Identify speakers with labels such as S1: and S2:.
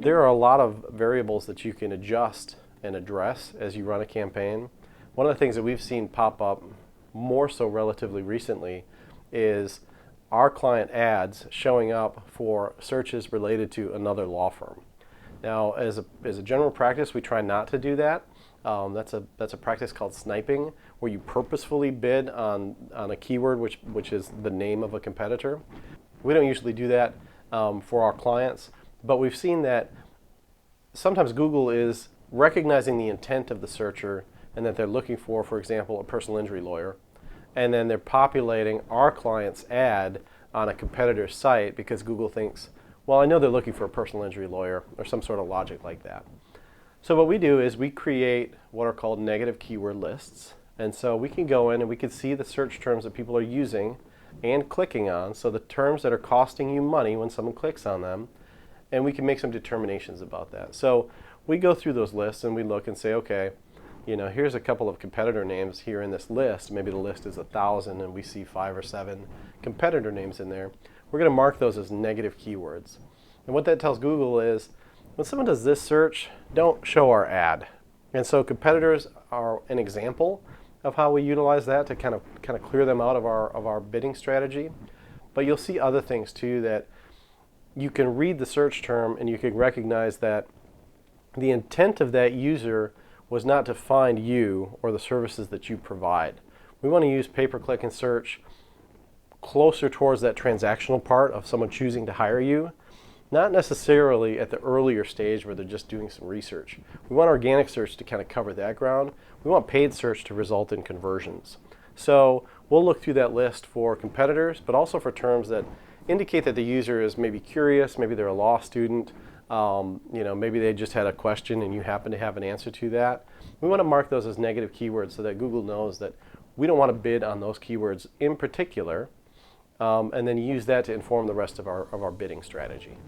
S1: There are a lot of variables that you can adjust and address as you run a campaign. One of the things that we've seen pop up more so relatively recently is our client ads showing up for searches related to another law firm. Now, as a general practice, we try not to do that. That's a practice called sniping, where you purposefully bid on a keyword which is the name of a competitor. We don't usually do that for our clients, but we've seen that sometimes Google is recognizing the intent of the searcher and that they're looking for example, a personal injury lawyer, and then they're populating our client's ad on a competitor's site because Google thinks, well, I know they're looking for a personal injury lawyer, or some sort of logic like that. So what we do is we create what are called negative keyword lists. And so we can go in and we can see the search terms that people are using and clicking on, so the terms that are costing you money when someone clicks on them, and we can make some determinations about that. So we go through those lists and we look and say, okay, here's a couple of competitor names here in this list. Maybe the list is 1,000 and we see 5 or 7 competitor names in there. We're going to mark those as negative keywords. And what that tells Google is, when someone does this search, don't show our ad. And so competitors are an example of how we utilize that to kind of clear them out of our bidding strategy. But you'll see other things too, that you can read the search term and you can recognize that the intent of that user was not to find you or the services that you provide. We want to use pay-per-click and search closer towards that transactional part of someone choosing to hire you, not necessarily at the earlier stage where they're just doing some research. We want organic search to kind of cover that ground. We want paid search to result in conversions. So we'll look through that list for competitors, but also for terms that indicate that the user is maybe curious, maybe they're a law student, maybe they just had a question and you happen to have an answer to that. We want to mark those as negative keywords so that Google knows that we don't want to bid on those keywords in particular, and then use that to inform the rest of our bidding strategy.